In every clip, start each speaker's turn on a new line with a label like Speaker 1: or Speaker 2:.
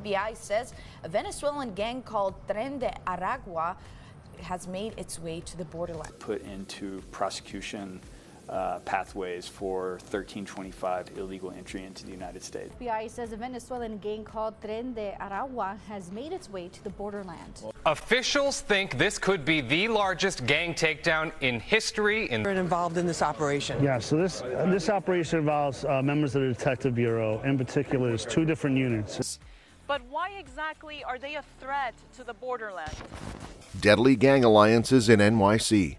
Speaker 1: FBI says a Venezuelan gang called Tren de Aragua has made its way to the borderline.
Speaker 2: Put into prosecution pathways for 1325 illegal entry into the United States.
Speaker 1: FBI says a Venezuelan gang called Tren de Aragua has made its way to the borderland.
Speaker 3: Officials think this could be the largest gang takedown in history.
Speaker 4: Involved in this operation.
Speaker 5: Yeah, so this operation involves members of the Detective Bureau. In particular, there's 2 different units.
Speaker 6: But why exactly are they a threat to the borderland?
Speaker 7: Deadly gang alliances in NYC.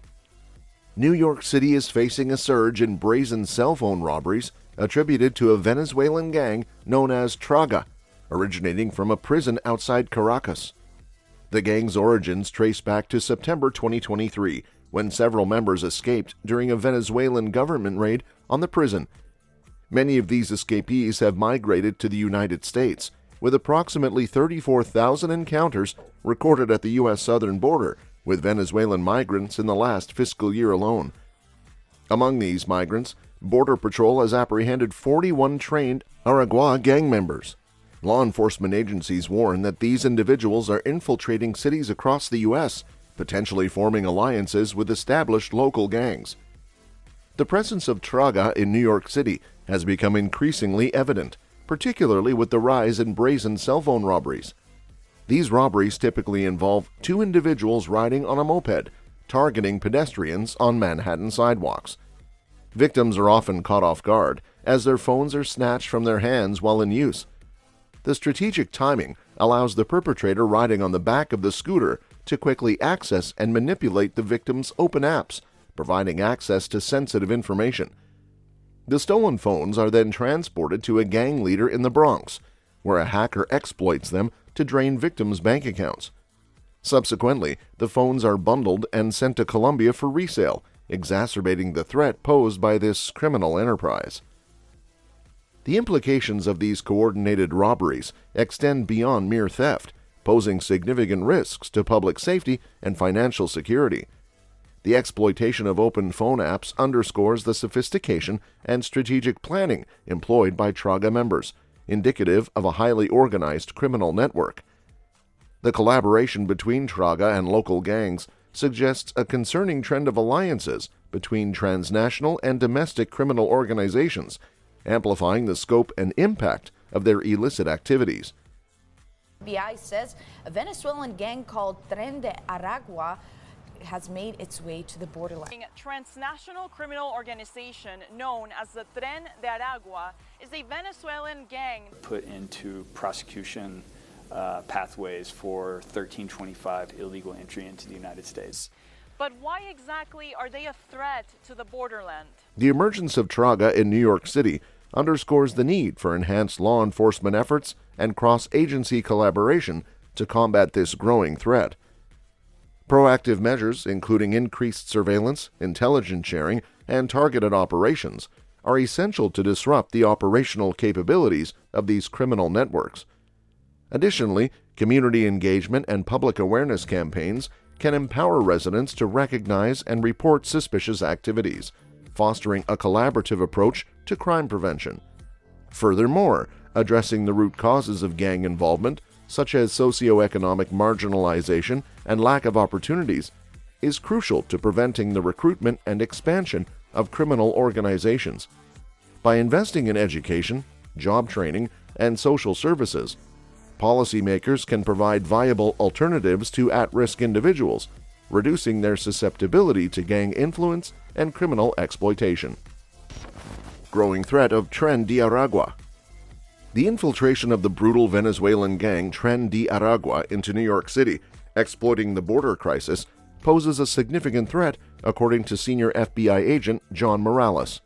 Speaker 7: New York City is facing a surge in brazen cell phone robberies attributed to a Venezuelan gang known as Traga, originating from a prison outside Caracas. The gang's origins trace back to September 2023, when several members escaped during a Venezuelan government raid on the prison. Many of these escapees have migrated to the United States, with approximately 34,000 encounters recorded at the U.S. southern border with Venezuelan migrants in the last fiscal year alone. Among these migrants, Border Patrol has apprehended 41 trained Aragua gang members. Law enforcement agencies warn that these individuals are infiltrating cities across the U.S., potentially forming alliances with established local gangs. The presence of Traga in New York City has become increasingly evident, particularly with the rise in brazen cell phone robberies. These robberies typically involve 2 individuals riding on a moped, targeting pedestrians on Manhattan sidewalks. Victims are often caught off guard, as their phones are snatched from their hands while in use. The strategic timing allows the perpetrator riding on the back of the scooter to quickly access and manipulate the victim's open apps, providing access to sensitive information. The stolen phones are then transported to a gang leader in the Bronx, where a hacker exploits them to drain victims' bank accounts. Subsequently, the phones are bundled and sent to Colombia for resale, exacerbating the threat posed by this criminal enterprise. The implications of these coordinated robberies extend beyond mere theft, posing significant risks to public safety and financial security. The exploitation of open phone apps underscores the sophistication and strategic planning employed by Traga members, indicative of a highly organized criminal network. The collaboration between Traga and local gangs suggests a concerning trend of alliances between transnational and domestic criminal organizations, amplifying the scope and impact of their illicit activities.
Speaker 1: FBI says a Venezuelan gang called Tren de Aragua has made its way to the borderline.
Speaker 6: A transnational criminal organization known as the Tren de Aragua is a Venezuelan gang.
Speaker 2: Put into prosecution pathways for 1325 illegal entry into the United States.
Speaker 6: But why exactly are they a threat to the borderland?
Speaker 7: The emergence of Traga in New York City underscores the need for enhanced law enforcement efforts and cross-agency collaboration to combat this growing threat. Proactive measures, including increased surveillance, intelligence sharing, and targeted operations, are essential to disrupt the operational capabilities of these criminal networks. Additionally, community engagement and public awareness campaigns can empower residents to recognize and report suspicious activities, fostering a collaborative approach to crime prevention. Furthermore, addressing the root causes of gang involvement, such as socioeconomic marginalization and lack of opportunities, is crucial to preventing the recruitment and expansion of criminal organizations. By investing in education, job training, and social services, policymakers can provide viable alternatives to at-risk individuals, reducing their susceptibility to gang influence and criminal exploitation. Growing threat of Tren de Aragua. The infiltration of the brutal Venezuelan gang Tren de Aragua into New York City, exploiting the border crisis, poses a significant threat, according to senior FBI agent John Morales.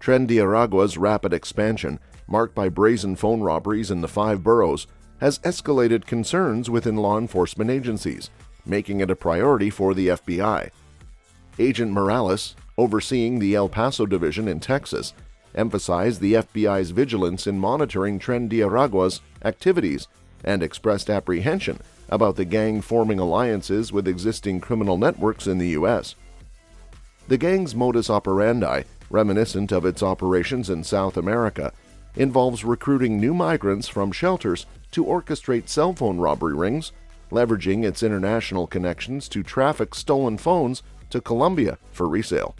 Speaker 7: Tren de Aragua's rapid expansion, marked by brazen phone robberies in the 5 boroughs, has escalated concerns within law enforcement agencies, making it a priority for the FBI. Agent Morales, overseeing the El Paso division in Texas, emphasized the FBI's vigilance in monitoring Tren de Aragua's activities and expressed apprehension about the gang forming alliances with existing criminal networks in the U.S. The gang's modus operandi, reminiscent of its operations in South America, involves recruiting new migrants from shelters to orchestrate cell phone robbery rings, leveraging its international connections to traffic stolen phones to Colombia for resale.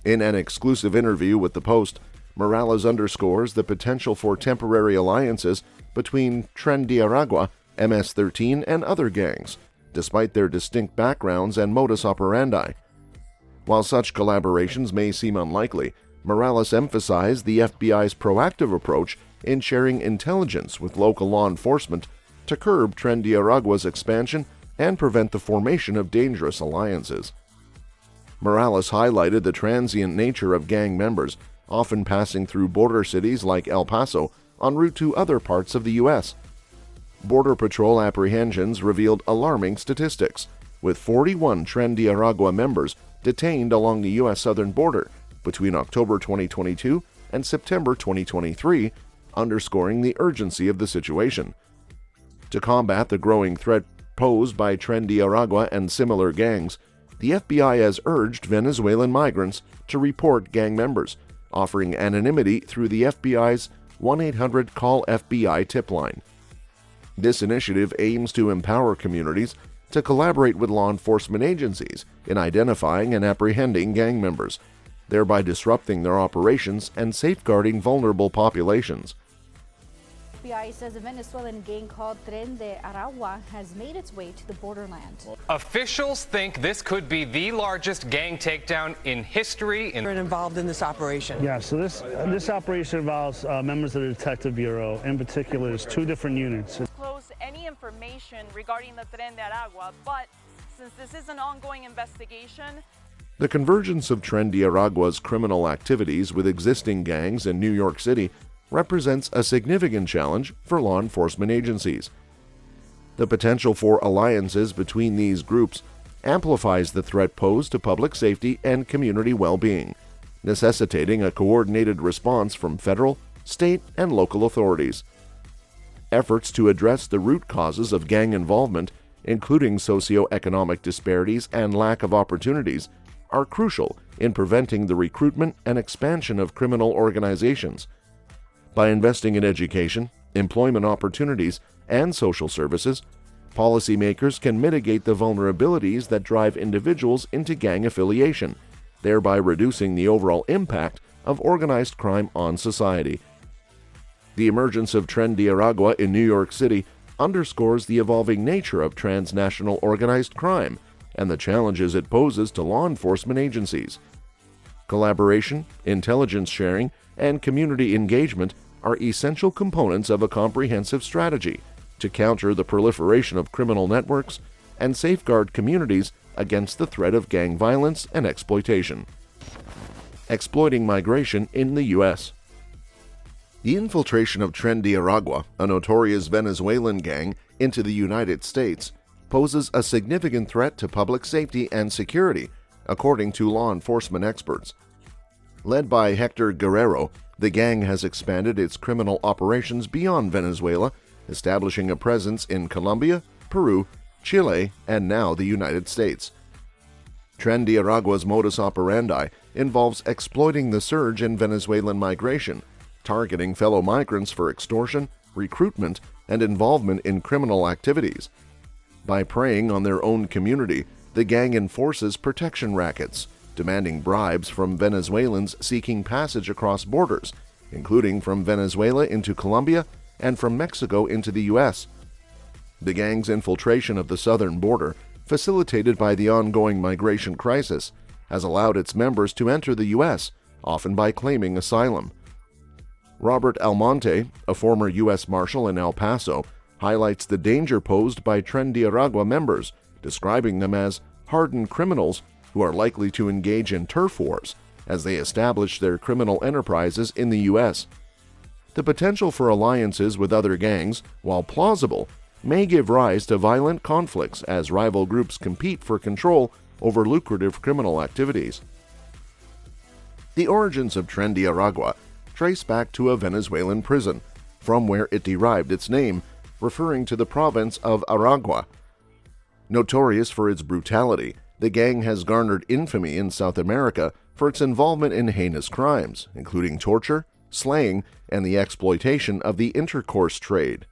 Speaker 7: In an exclusive interview with the Post, Morales underscores the potential for temporary alliances between Tren de Aragua, MS-13, and other gangs, despite their distinct backgrounds and modus operandi. While such collaborations may seem unlikely, Morales emphasized the FBI's proactive approach in sharing intelligence with local law enforcement to curb Tren de Aragua's expansion and prevent the formation of dangerous alliances. Morales highlighted the transient nature of gang members, often passing through border cities like El Paso en route to other parts of the U.S. Border Patrol apprehensions revealed alarming statistics, with 41 Tren de Aragua members detained along the U.S. southern border between October 2022 and September 2023, underscoring the urgency of the situation. To combat the growing threat posed by Tren de Aragua and similar gangs, the FBI has urged Venezuelan migrants to report gang members, offering anonymity through the FBI's 1-800-CALL-FBI tip line. This initiative aims to empower communities to collaborate with law enforcement agencies in identifying and apprehending gang members, thereby disrupting their operations and safeguarding vulnerable populations.
Speaker 1: FBI says a Venezuelan gang called Tren de Aragua has made its way to the borderland.
Speaker 3: Officials think this could be the largest gang takedown in history.
Speaker 4: Involved in this operation.
Speaker 5: Yeah, so this operation involves members of the Detective Bureau. In particular, there's two different units.
Speaker 6: Disclose any information regarding the Tren de Aragua, but since this is an ongoing investigation,
Speaker 7: The convergence of Tren de Aragua's criminal activities with existing gangs in New York City represents a significant challenge for law enforcement agencies. The potential for alliances between these groups amplifies the threat posed to public safety and community well-being, necessitating a coordinated response from federal, state, and local authorities. Efforts to address the root causes of gang involvement, including socioeconomic disparities and lack of opportunities, are crucial in preventing the recruitment and expansion of criminal organizations. By investing in education, employment opportunities, and social services, policymakers can mitigate the vulnerabilities that drive individuals into gang affiliation, thereby reducing the overall impact of organized crime on society. The emergence of Tren de Aragua in New York City underscores the evolving nature of transnational organized crime and the challenges it poses to law enforcement agencies. Collaboration, intelligence sharing, and community engagement are essential components of a comprehensive strategy to counter the proliferation of criminal networks and safeguard communities against the threat of gang violence and exploitation. Exploiting migration in the U.S. The infiltration of Tren de Aragua, a notorious Venezuelan gang, into the United States poses a significant threat to public safety and security, according to law enforcement experts. Led by Hector Guerrero, the gang has expanded its criminal operations beyond Venezuela, establishing a presence in Colombia, Peru, Chile, and now the United States. Tren de Aragua's modus operandi involves exploiting the surge in Venezuelan migration, targeting fellow migrants for extortion, recruitment, and involvement in criminal activities. By preying on their own community, the gang enforces protection rackets, demanding bribes from Venezuelans seeking passage across borders, including from Venezuela into Colombia and from Mexico into the U.S. The gang's infiltration of the southern border, facilitated by the ongoing migration crisis, has allowed its members to enter the U.S., often by claiming asylum. Robert Almonte, a former U.S. Marshal in El Paso, highlights the danger posed by Tren de Aragua members, describing them as hardened criminals who are likely to engage in turf wars as they establish their criminal enterprises in the U.S. The potential for alliances with other gangs, while plausible, may give rise to violent conflicts as rival groups compete for control over lucrative criminal activities. The origins of Tren de Aragua trace back to a Venezuelan prison, from where it derived its name, referring to the province of Aragua. Notorious for its brutality, the gang has garnered infamy in South America for its involvement in heinous crimes, including torture, slaying, and the exploitation of the intercourse trade.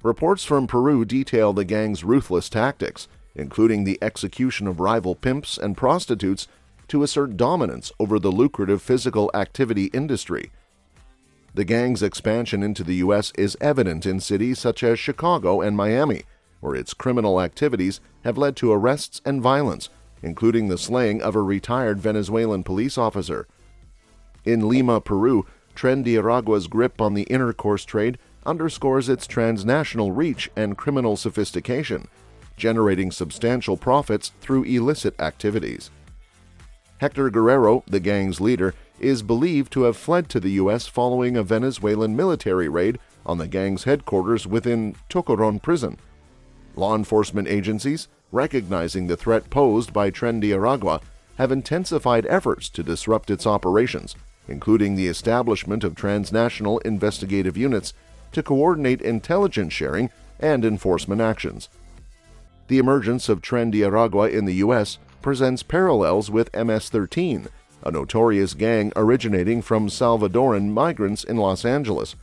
Speaker 7: Reports from Peru detail the gang's ruthless tactics, including the execution of rival pimps and prostitutes to assert dominance over the lucrative physical activity industry. The gang's expansion into the U.S. is evident in cities such as Chicago and Miami, where its criminal activities have led to arrests and violence, including the slaying of a retired Venezuelan police officer. In Lima, Peru, Tren de Aragua's grip on the intercourse trade underscores its transnational reach and criminal sophistication, generating substantial profits through illicit activities. Hector Guerrero, the gang's leader, is believed to have fled to the U.S. following a Venezuelan military raid on the gang's headquarters within Tocoron prison. Law enforcement agencies, recognizing the threat posed by Tren de Aragua, have intensified efforts to disrupt its operations, including the establishment of transnational investigative units to coordinate intelligence sharing and enforcement actions. The emergence of Tren de Aragua in the U.S. presents parallels with MS-13, a notorious gang originating from Salvadoran migrants in Los Angeles.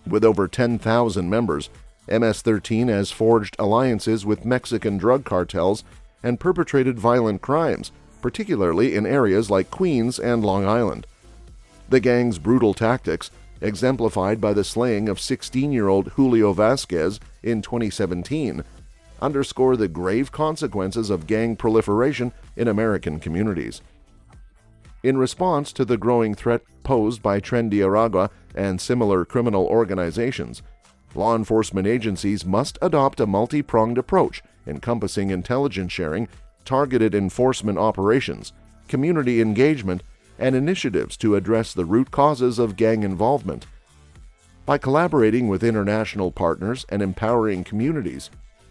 Speaker 7: With over 10,000 members, MS-13 has forged alliances with Mexican drug cartels and perpetrated violent crimes, particularly in areas like Queens and Long Island. The gang's brutal tactics, exemplified by the slaying of 16-year-old Julio Vasquez in 2017, underscore the grave consequences of gang proliferation in American communities. In response to the growing threat posed by Tren de Aragua and similar criminal organizations, law enforcement agencies must adopt a multi-pronged approach encompassing intelligence sharing, targeted enforcement operations, community engagement, and initiatives to address the root causes of gang involvement. By collaborating with international partners and empowering communities,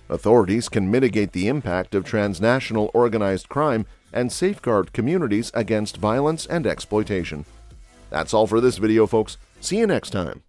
Speaker 7: authorities can mitigate the impact of transnational organized crime and safeguard communities against violence and exploitation. That's all for this video, folks. See you next time.